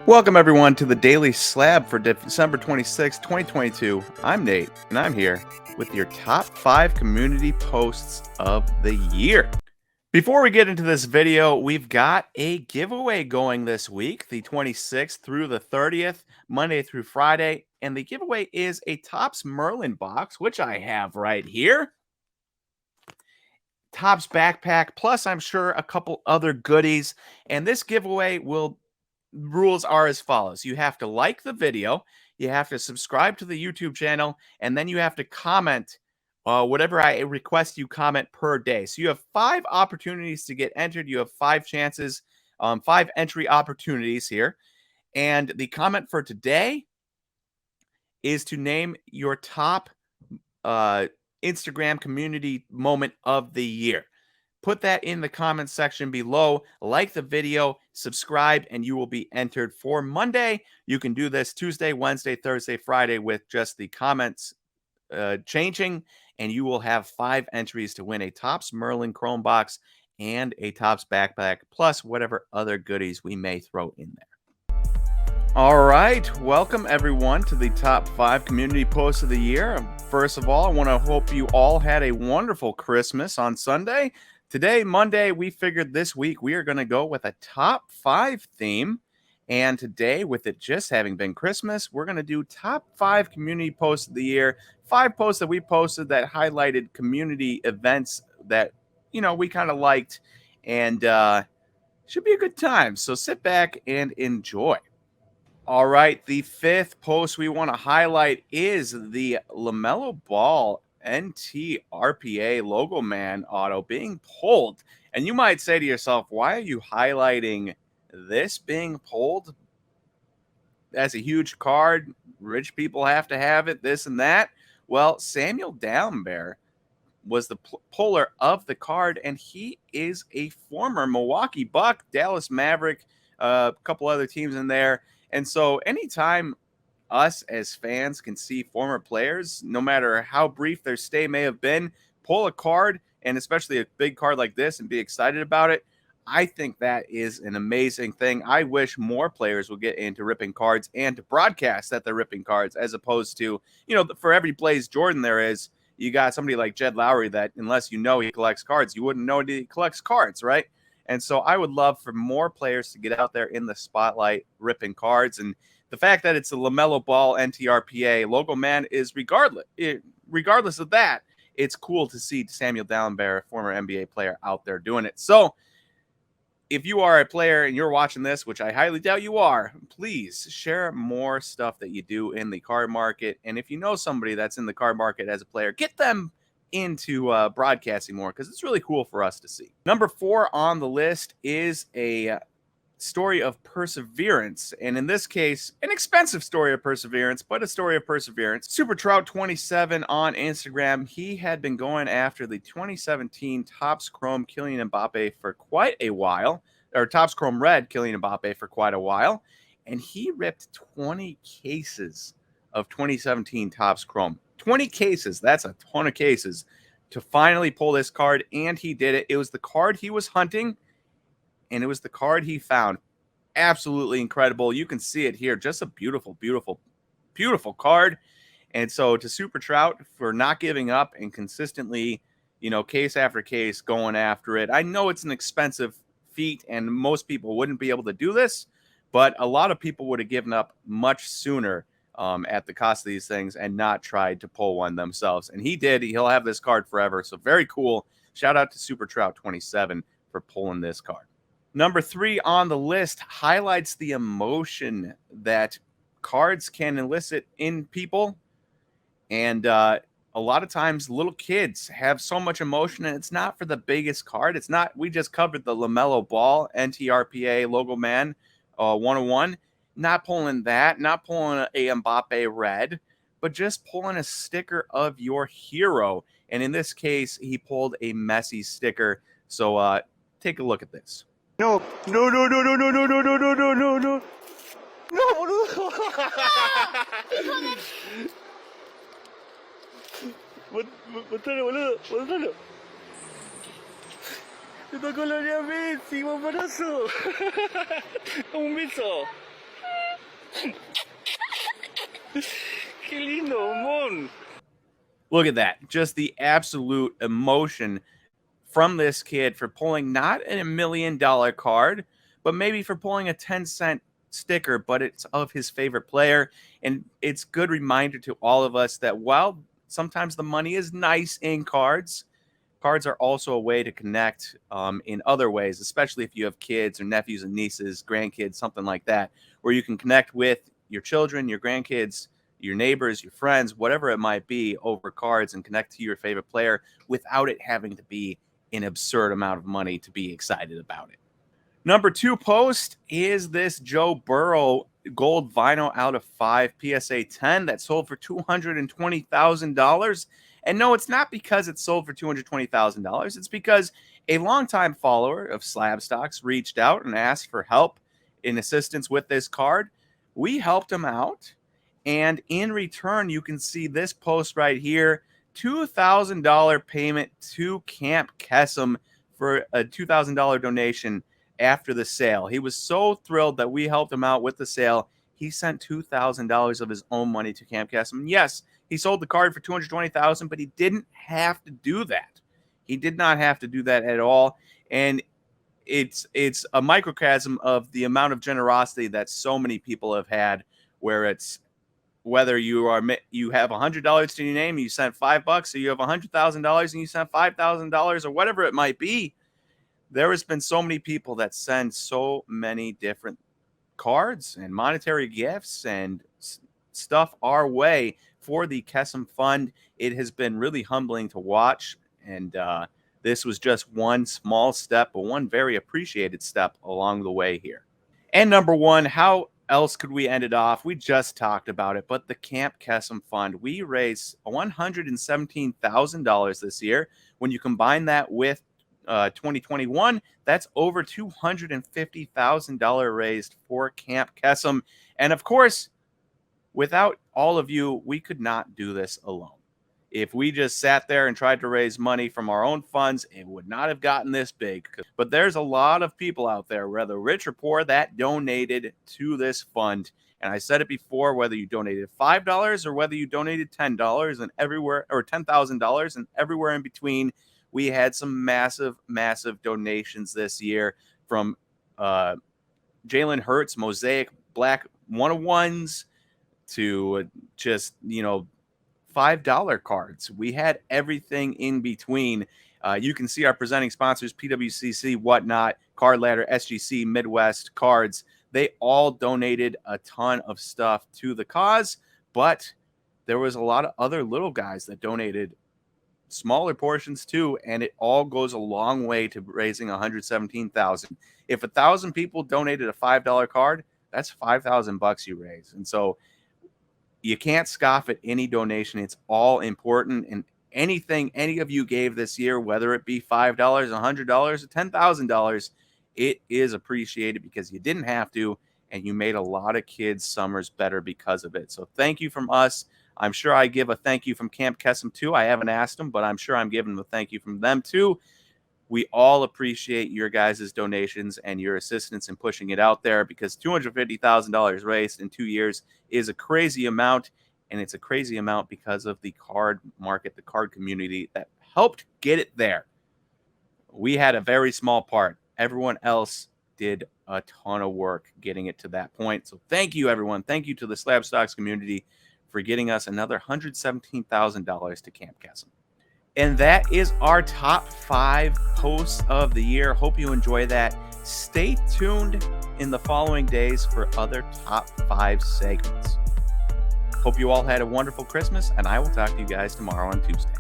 Welcome, everyone, to the Daily Slab for December 26, 2022. I'm Nate, and I'm here with your top 5 community posts of the year. Before we get into this video, we've got a giveaway going this week, the 26th through the 30th, Monday through Friday. And the giveaway is a Topps Merlin box, which I have right here. Topps backpack, plus I'm sure a couple other goodies. And this giveaway rules are as follows. You have to like the video, you have to subscribe to the YouTube channel, and then you have to comment whatever I request you comment per day. So you have 5 opportunities to get entered. You have 5 chances, 5 entry opportunities here. And the comment for today is to name your top Instagram community moment of the year. Put that in the comments section below. Like the video, subscribe, and you will be entered for Monday. You can do this Tuesday, Wednesday, Thursday, Friday with just the comments changing, and you will have 5 entries to win a Topps Merlin Chrome box and a Topps backpack, plus whatever other goodies we may throw in there. All right, welcome everyone to the top 5 community posts of the year. First of all, I want to hope you all had a wonderful Christmas on Sunday. Today, Monday, we figured this week we are going to go with a top 5 theme. And today, with it just having been Christmas, we're going to do top 5 community posts of the year. 5 posts that we posted that highlighted community events that, we kind of liked. And should be a good time. So sit back and enjoy. All right, the 5th post we want to highlight is the LaMelo Ball NTRPA Logo Man auto being pulled. And you might say to yourself, why are you highlighting this being pulled? That's a huge card. Rich people have to have it, this and that. Well, Samuel Dallenberg was the puller of the card, and he is a former Milwaukee Buck, Dallas Maverick, a couple other teams in there. And so anytime us as fans can see former players, no matter how brief their stay may have been, pull a card, and especially a big card like this, and be excited about it, I think that is an amazing thing. I wish more players would get into ripping cards and to broadcast that they're ripping cards, as opposed to, for every Blaze Jordan there is, you got somebody like Jed Lowry that unless you know he collects cards, you wouldn't know he collects cards, right? And so I would love for more players to get out there in the spotlight ripping cards. And the fact that it's a LaMelo Ball NTRPA Logo Man is regardless of that, it's cool to see Samuel Dallenberg, a former NBA player, out there doing it. So if you are a player and you're watching this, which I highly doubt you are, please share more stuff that you do in the card market. And if you know somebody that's in the card market as a player, get them into broadcasting more, because it's really cool for us to see. Number 4 on the list is a story of perseverance, and in this case, an expensive story of perseverance, but a story of perseverance. Super Trout 27 on Instagram, he had been going after the 2017 Topps Chrome Kylian Mbappe for quite a while, or Topps Chrome Red Kylian Mbappe for quite a while, and he ripped 20 cases of 2017 Topps Chrome. 20 cases, that's a ton of cases, to finally pull this card, and he did it. It was the card he was hunting, and it was the card he found. Absolutely incredible. You can see it here. Just a beautiful, beautiful, beautiful card. And so to Super Trout for not giving up and consistently, case after case going after it. I know it's an expensive feat, and most people wouldn't be able to do this, but a lot of people would have given up much sooner at the cost of these things and not tried to pull one themselves. And he did. He'll have this card forever. So very cool. Shout out to Super Trout 27 for pulling this card. Number 3 on the list highlights the emotion that cards can elicit in people. And a lot of times little kids have so much emotion, and it's not for the biggest card. It's not, we just covered the LaMelo Ball NTRPA Logo Man 101. Not pulling that, not pulling a Mbappe Red, but just pulling a sticker of your hero. And in this case, he pulled a Messi sticker. So take a look at this. No. No, boludo. Botalo, boludo. Botalo. Te tocó la de Messi, guaparazo. Un beso. Qué lindo, bombón. Look at that. Just the absolute emotion from this kid for pulling not a $1 million card, but maybe for pulling a 10-cent sticker, but it's of his favorite player. And it's good reminder to all of us that while sometimes the money is nice in cards, cards are also a way to connect in other ways, especially if you have kids or nephews and nieces, grandkids, something like that, where you can connect with your children, your grandkids, your neighbors, your friends, whatever it might be, over cards and connect to your favorite player without it having to be an absurd amount of money to be excited about it. Number 2 post is this Joe Burrow gold vinyl out of 5 PSA 10 that sold for $220,000. And no, it's not because it sold for $220,000. It's because a longtime follower of SlabStox reached out and asked for help in assistance with this card. We helped him out. And in return, you can see this post right here, $2,000 payment to Camp Kesem for a $2,000 donation after the sale. He was so thrilled that we helped him out with the sale. He sent $2,000 of his own money to Camp Kesem. Yes, he sold the card for $220,000, but he didn't have to do that. He did not have to do that at all. And it's a microcosm of the amount of generosity that so many people have had, where it's whether you have $100 to your name and you sent $5, or you have $100,000 and you sent $5,000, or whatever it might be. There has been so many people that send so many different cards and monetary gifts and stuff our way for the Kesem Fund. It has been really humbling to watch, and this was just one small step, but one very appreciated step along the way here. And number 1, how else could we end it off? We just talked about it, but the Camp Kesem Fund, we raised $117,000 this year. When you combine that with 2021, that's over $250,000 raised for Camp Kesem. And of course, without all of you, we could not do this alone. If we just sat there and tried to raise money from our own funds, it would not have gotten this big. But there's a lot of people out there, whether rich or poor, that donated to this fund. And I said it before, whether you donated $5 or whether you donated $10 and everywhere, or $10,000 and everywhere in between, we had some massive, massive donations this year from Jalen Hurts, Mosaic Black 101s to just, $5 cards. We had everything in between. You can see our presenting sponsors, PWCC, Whatnot, Card Ladder, SGC, Midwest Cards. They all donated a ton of stuff to the cause, but there was a lot of other little guys that donated smaller portions too, and it all goes a long way to raising $117,000. If 1,000 people donated a $5 card, that's $5,000 you raise. And so you can't scoff at any donation. It's all important. And anything any of you gave this year, whether it be $5, $100, or $10,000, it is appreciated because you didn't have to, and you made a lot of kids' summers better because of it. So thank you from us. I'm sure I give a thank you from Camp Kesem too. I haven't asked them, but I'm sure I'm giving them a thank you from them too. We all appreciate your guys' donations and your assistance in pushing it out there, because $250,000 raised in 2 years is a crazy amount, and it's a crazy amount because of the card market, the card community that helped get it there. We had a very small part. Everyone else did a ton of work getting it to that point. So thank you, everyone. Thank you to the SlabStox community for getting us another $117,000 to Camp Kesem. And that is our top 5 posts of the year. Hope you enjoy that. Stay tuned in the following days for other top 5 segments. Hope you all had a wonderful Christmas, and I will talk to you guys tomorrow on Tuesday.